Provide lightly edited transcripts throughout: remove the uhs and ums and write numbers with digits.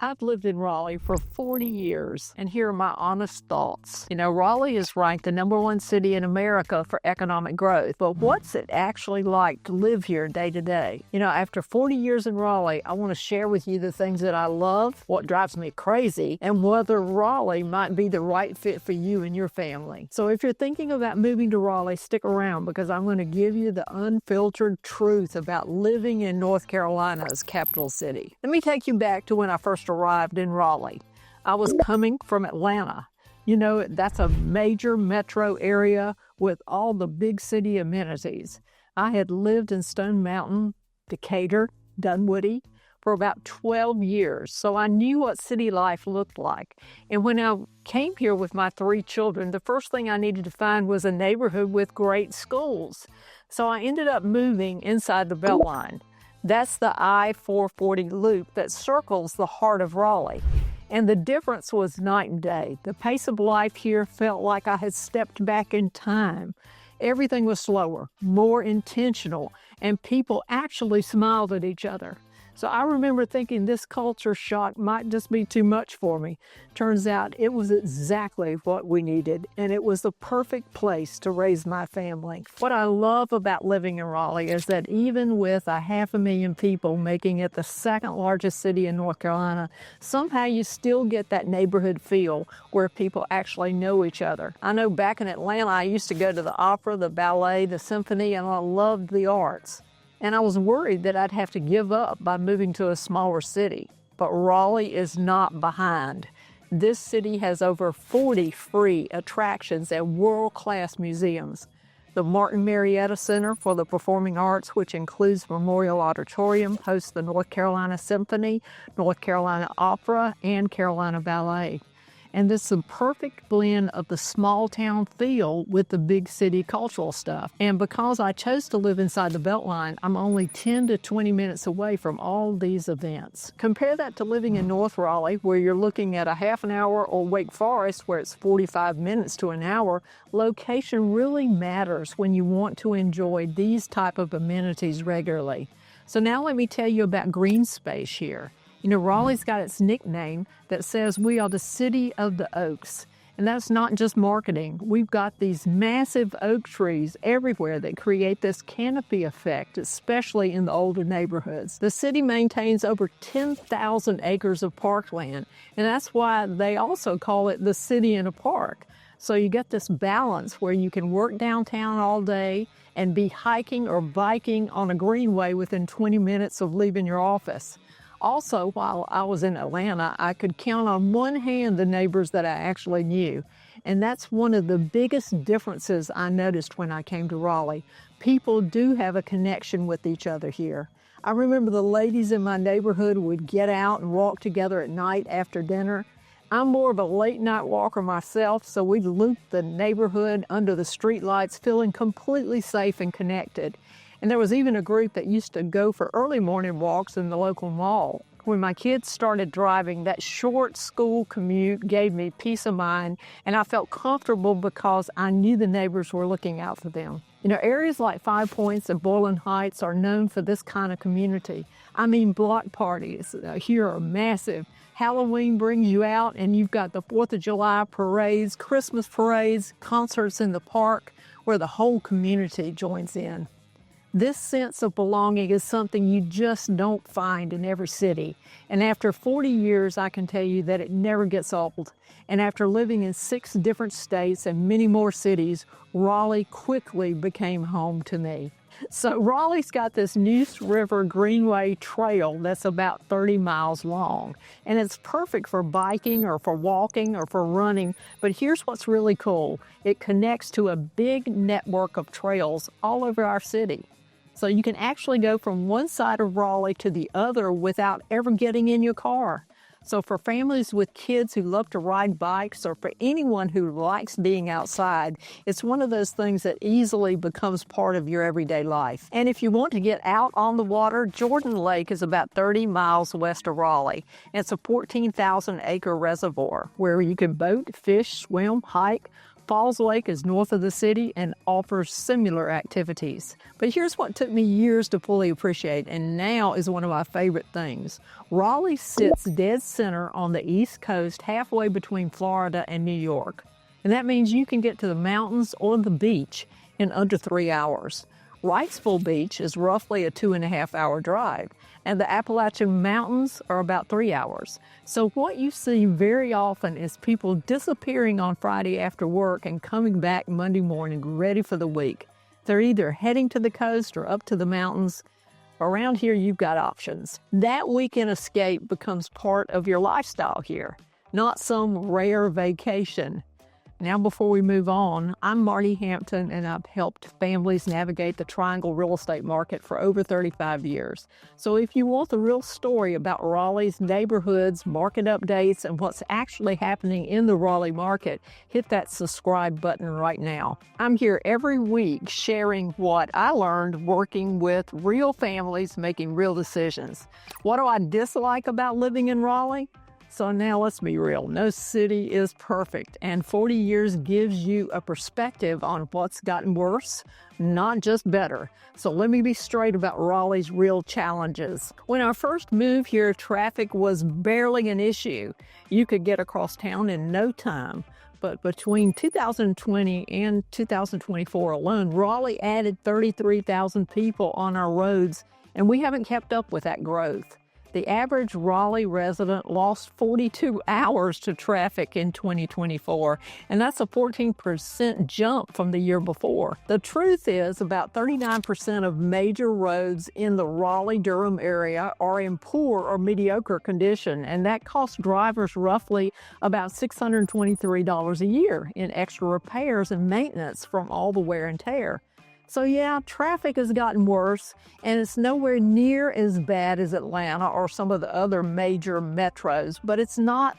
I've lived in Raleigh for 40 years, and here are my honest thoughts. Raleigh is ranked the #1 city in America for economic growth, but what's it actually like to live here day to day? After 40 years in Raleigh, I want to share with you the things that I love, what drives me crazy, and whether Raleigh might be the right fit for you and your family. So if you're thinking about moving to Raleigh, stick around because I'm going to give you the unfiltered truth about living in North Carolina's capital city. Let me take you back to when I first arrived in Raleigh. I was coming from Atlanta. That's a major metro area with all the big city amenities. I had lived in Stone Mountain, Decatur, Dunwoody for about 12 years, so I knew what city life looked like. And when I came here with my 3 children, the first thing I needed to find was a neighborhood with great schools. So I ended up moving inside the Beltline. That's the I-440 loop that circles the heart of Raleigh. And the difference was night and day. The pace of life here felt like I had stepped back in time. Everything was slower, more intentional, and people actually smiled at each other. So I remember thinking this culture shock might just be too much for me. Turns out it was exactly what we needed, and it was the perfect place to raise my family. What I love about living in Raleigh is that even with 500,000 people making it the second largest city in North Carolina, somehow you still get that neighborhood feel where people actually know each other. I know back in Atlanta, I used to go to the opera, the ballet, the symphony, and I loved the arts. And I was worried that I'd have to give up by moving to a smaller city. But Raleigh is not behind. This city has over 40 free attractions and world-class museums. The Martin Center for the Performing Arts, which includes Memorial Auditorium, hosts the North Carolina Symphony, North Carolina Opera, and Carolina Ballet. And this is a perfect blend of the small town feel with the big city cultural stuff. And because I chose to live inside the Beltline, I'm only 10 to 20 minutes away from all these events. Compare that to living in North Raleigh, where you're looking at a half an hour, or Wake Forest, where it's 45 minutes to an hour. Location really matters when you want to enjoy these type of amenities regularly. So now let me tell you about green space here. Raleigh's got its nickname that says we are the city of the oaks. And that's not just marketing. We've got these massive oak trees everywhere that create this canopy effect, especially in the older neighborhoods. The city maintains over 10,000 acres of parkland, and that's why they also call it the city in a park. So you get this balance where you can work downtown all day and be hiking or biking on a greenway within 20 minutes of leaving your office. Also, while I was in Atlanta, I could count on one hand the neighbors that I actually knew. And that's one of the biggest differences I noticed when I came to Raleigh. People do have a connection with each other here. I remember the ladies in my neighborhood would get out and walk together at night after dinner. I'm more of a late night walker myself, so we'd loop the neighborhood under the streetlights, feeling completely safe and connected. And there was even a group that used to go for early morning walks in the local mall. When my kids started driving, that short school commute gave me peace of mind, and I felt comfortable because I knew the neighbors were looking out for them. Areas like Five Points and Boylan Heights are known for this kind of community. Block parties here are massive. Halloween brings you out, and you've got the 4th of July parades, Christmas parades, concerts in the park where the whole community joins in. This sense of belonging is something you just don't find in every city. And after 40 years, I can tell you that it never gets old. And after living in 6 different states and many more cities, Raleigh quickly became home to me. So Raleigh's got this Neuse River Greenway Trail that's about 30 miles long. And it's perfect for biking or for walking or for running. But here's what's really cool. It connects to a big network of trails all over our city. So you can actually go from one side of Raleigh to the other without ever getting in your car. So for families with kids who love to ride bikes, or for anyone who likes being outside, it's one of those things that easily becomes part of your everyday life. And if you want to get out on the water, Jordan Lake is about 30 miles west of Raleigh. It's a 14,000-acre reservoir where you can boat, fish, swim, hike, Falls Lake is north of the city and offers similar activities. But here's what took me years to fully appreciate, and now is one of my favorite things. Raleigh sits dead center on the East Coast, halfway between Florida and New York. And that means you can get to the mountains or the beach in under 3 hours. Wrightsville Beach is roughly a 2.5-hour drive, and the Appalachian Mountains are about 3 hours. So what you see very often is people disappearing on Friday after work and coming back Monday morning ready for the week. They're either heading to the coast or up to the mountains. Around here, you've got options. That weekend escape becomes part of your lifestyle here, not some rare vacation. Now, before we move on, I'm Marti Hampton, and I've helped families navigate the Triangle real estate market for over 35 years. So if you want the real story about Raleigh's neighborhoods, market updates, and what's actually happening in the Raleigh market, hit that subscribe button right now. I'm here every week sharing what I learned working with real families making real decisions. What do I dislike about living in Raleigh? So now let's be real. No city is perfect, and 40 years gives you a perspective on what's gotten worse, not just better. So let me be straight about Raleigh's real challenges. When I first moved here, traffic was barely an issue. You could get across town in no time. But between 2020 and 2024 alone, Raleigh added 33,000 people on our roads, and we haven't kept up with that growth. The average Raleigh resident lost 42 hours to traffic in 2024, and that's a 14% jump from the year before. The truth is, about 39% of major roads in the Raleigh-Durham area are in poor or mediocre condition, and that costs drivers roughly about $623 a year in extra repairs and maintenance from all the wear and tear. So yeah, traffic has gotten worse, and it's nowhere near as bad as Atlanta or some of the other major metros, but it's not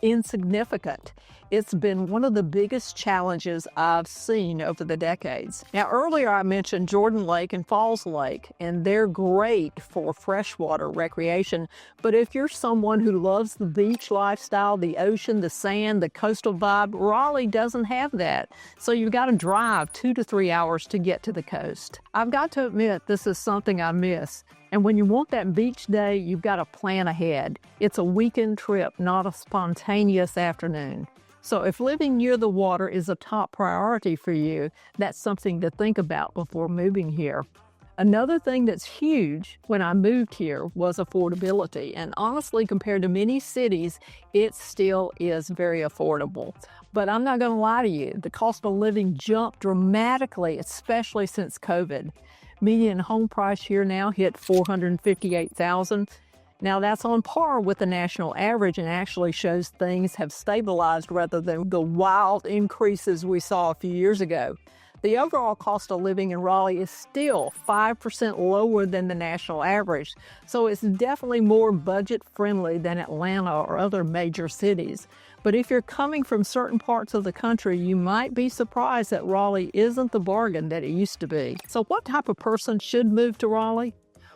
insignificant. It's been one of the biggest challenges I've seen over the decades. Now, earlier I mentioned Jordan Lake and Falls Lake, and they're great for freshwater recreation. But if you're someone who loves the beach lifestyle, the ocean, the sand, the coastal vibe, Raleigh doesn't have that. So you've got to drive 2 to 3 hours to get to the coast. I've got to admit, this is something I miss. And when you want that beach day, you've got to plan ahead. It's a weekend trip, not a spontaneous afternoon. So if living near the water is a top priority for you, that's something to think about before moving here. Another thing that's huge when I moved here was affordability. And honestly, compared to many cities, it still is very affordable. But I'm not going to lie to you, the cost of living jumped dramatically, especially since COVID. Median home price here now hit $458,000. Now that's on par with the national average and actually shows things have stabilized rather than the wild increases we saw a few years ago. The overall cost of living in Raleigh is still 5% lower than the national average, so it's definitely more budget-friendly than Atlanta or other major cities. But if you're coming from certain parts of the country, you might be surprised that Raleigh isn't the bargain that it used to be. So what type of person should move to Raleigh?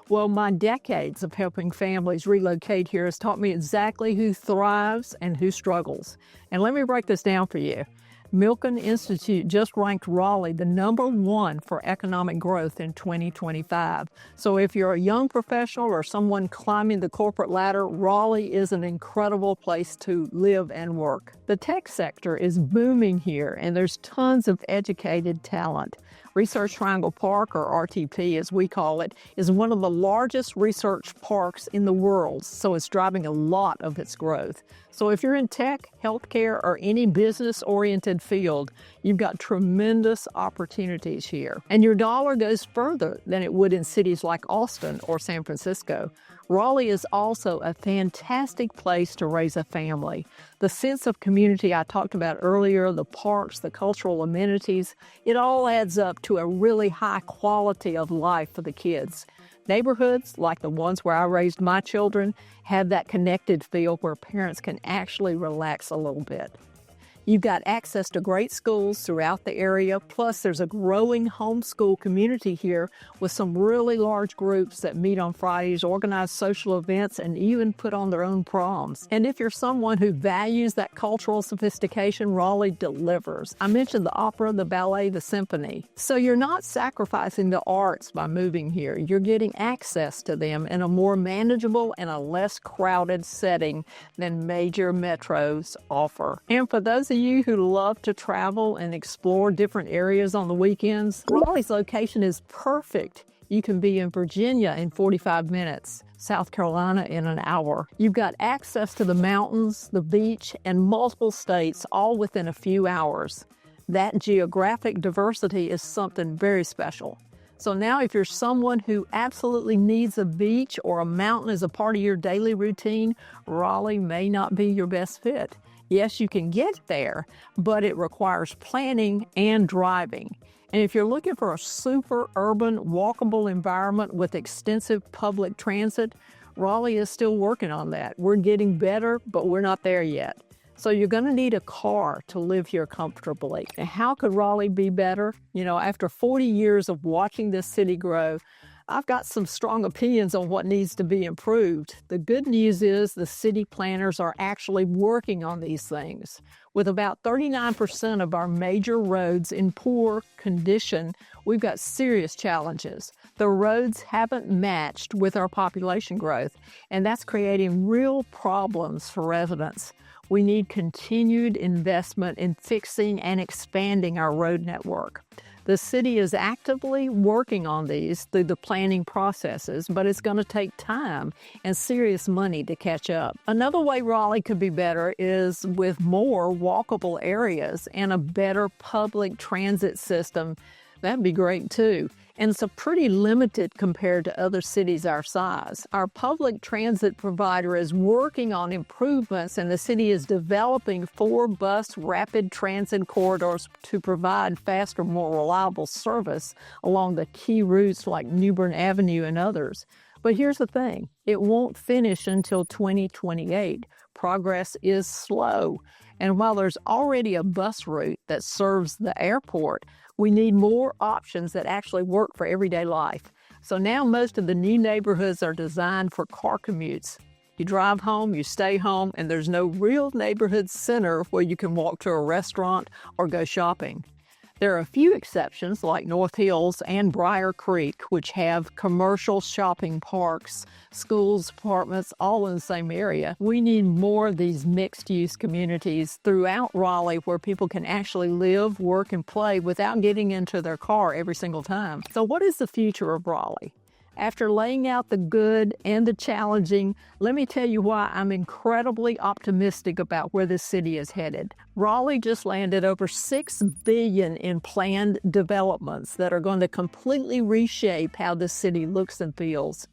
Well, my decades of helping families relocate here has taught me exactly who thrives and who struggles. And let me break this down for you. Milken Institute just ranked Raleigh the #1 for economic growth in 2025. So if you're a young professional or someone climbing the corporate ladder, Raleigh is an incredible place to live and work. The tech sector is booming here, and there's tons of educated talent. Research Triangle Park, or RTP as we call it, is one of the largest research parks in the world, so it's driving a lot of its growth. So if you're in tech, healthcare, or any business-oriented field, you've got tremendous opportunities here. And your dollar goes further than it would in cities like Austin or San Francisco. Raleigh is also a fantastic place to raise a family. The sense of community I talked about earlier, the parks, the cultural amenities, it all adds up to a really high quality of life for the kids. Neighborhoods, like the ones where I raised my children, have that connected feel where parents can actually relax a little bit. You've got access to great schools throughout the area, plus there's a growing homeschool community here with some really large groups that meet on Fridays, organize social events, and even put on their own proms. And if you're someone who values that cultural sophistication, Raleigh delivers. I mentioned the opera, the ballet, the symphony. So you're not sacrificing the arts by moving here. You're getting access to them in a more manageable and a less crowded setting than major metros offer. And for those of you who love to travel and explore different areas on the weekends, Raleigh's location is perfect. You can be in Virginia in 45 minutes, South Carolina in an hour. You've got access to the mountains, the beach, and multiple states all within a few hours. That geographic diversity is something very special. So now if you're someone who absolutely needs a beach or a mountain as a part of your daily routine, Raleigh may not be your best fit. Yes, you can get there, but it requires planning and driving. And if you're looking for a super urban, walkable environment with extensive public transit, Raleigh is still working on that. We're getting better, but we're not there yet. So you're going to need a car to live here comfortably. And how could Raleigh be better? You know, after 40 years of watching this city grow, I've got some strong opinions on what needs to be improved. The good news is the city planners are actually working on these things. With about 39% of our major roads in poor condition, we've got serious challenges. The roads haven't matched with our population growth, and that's creating real problems for residents. We need continued investment in fixing and expanding our road network. The city is actively working on these through the planning processes, but it's going to take time and serious money to catch up. Another way Raleigh could be better is with more walkable areas and a better public transit system. That'd be great too. And it's pretty limited compared to other cities our size. Our public transit provider is working on improvements, and the city is developing 4 bus rapid transit corridors to provide faster, more reliable service along the key routes like Newbern Avenue and others. But here's the thing, it won't finish until 2028. Progress is slow. And while there's already a bus route that serves the airport, we need more options that actually work for everyday life. So now most of the new neighborhoods are designed for car commutes. You drive home, you stay home, and there's no real neighborhood center where you can walk to a restaurant or go shopping. There are a few exceptions like North Hills and Briar Creek, which have commercial shopping parks, schools, apartments, all in the same area. We need more of these mixed-use communities throughout Raleigh where people can actually live, work, and play without getting into their car every single time. So what is the future of Raleigh? After laying out the good and the challenging, let me tell you why I'm incredibly optimistic about where this city is headed. Raleigh just landed over $6 billion in planned developments that are going to completely reshape how this city looks and feels.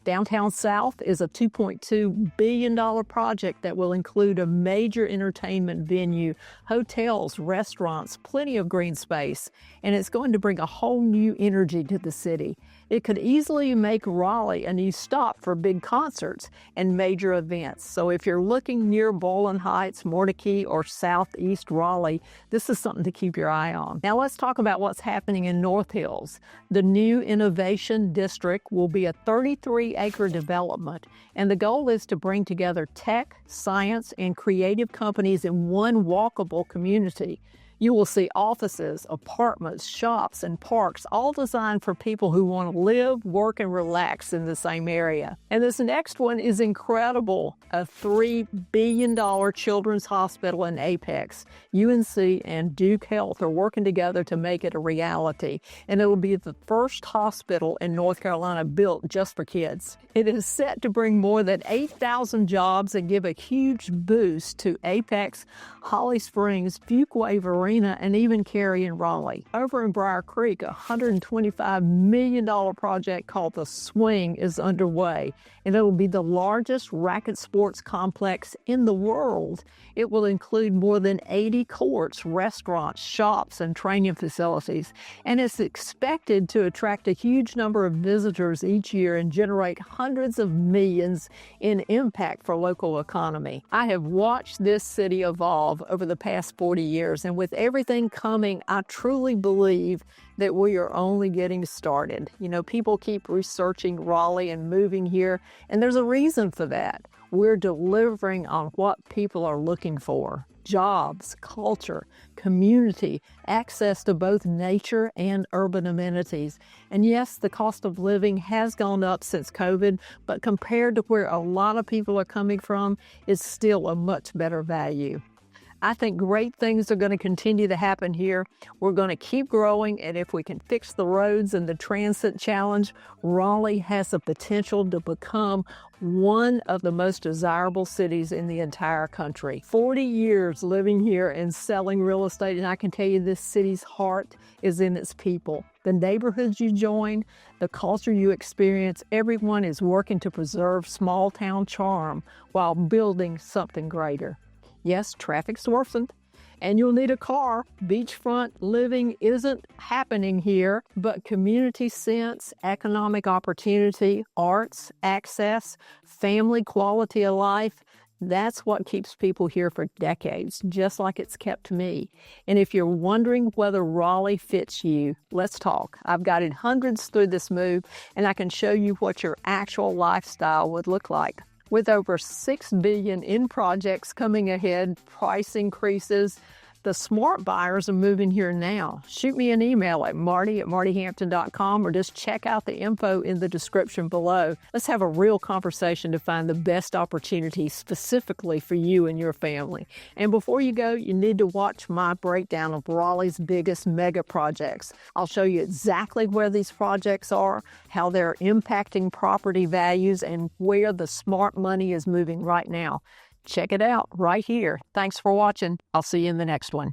Downtown South is a $2.2 billion project that will include a major entertainment venue, hotels, restaurants, plenty of green space, and it's going to bring a whole new energy to the city. It could easily make Raleigh a new stop for big concerts and major events. So if you're looking near Bowling Heights, Marti, or Southeast Raleigh, this is something to keep your eye on. Now let's talk about what's happening in North Hills. The new Innovation District will be a 33-acre development, and the goal is to bring together tech, science, and creative companies in one walkable community. You will see offices, apartments, shops, and parks, all designed for people who want to live, work, and relax in the same area. And this next one is incredible. A $3 billion children's hospital in Apex. UNC and Duke Health are working together to make it a reality. And it will be the first hospital in North Carolina built just for kids. It is set to bring more than 8,000 jobs and give a huge boost to Apex, Holly Springs, Fuquay-Varina, Marina, and even Cary and Raleigh. Over in Briar Creek, a $125 million project called The Swing is underway, and it will be the largest racket sports complex in the world. It will include more than 80 courts, restaurants, shops, and training facilities, and it's expected to attract a huge number of visitors each year and generate hundreds of millions in impact for local economy. I have watched this city evolve over the past 40 years, and with everything coming, I truly believe that we are only getting started. You know, people keep researching Raleigh and moving here, and there's a reason for that. We're delivering on what people are looking for: jobs, culture, community, access to both nature and urban amenities. And yes, the cost of living has gone up since COVID, but compared to where a lot of people are coming from, it's still a much better value. I think great things are going to continue to happen here. We're going to keep growing, and if we can fix the roads and the transit challenge, Raleigh has the potential to become one of the most desirable cities in the entire country. 40 years living here and selling real estate, and I can tell you this city's heart is in its people. The neighborhoods you join, the culture you experience, everyone is working to preserve small town charm while building something greater. Yes, traffic's worsened, and you'll need a car. Beachfront living isn't happening here, but community sense, economic opportunity, arts, access, family quality of life, that's what keeps people here for decades, just like it's kept me. And if you're wondering whether Raleigh fits you, let's talk. I've guided hundreds through this move, and I can show you what your actual lifestyle would look like. With over $6 billion in projects coming ahead, price increases, the smart buyers are moving here now. Shoot me an email at marti@martihampton.com or just check out the info in the description below. Let's have a real conversation to find the best opportunities specifically for you and your family. And before you go, you need to watch my breakdown of Raleigh's biggest mega projects. I'll show you exactly where these projects are, how they're impacting property values, and where the smart money is moving right now. Check it out right here. Thanks for watching. I'll see you in the next one.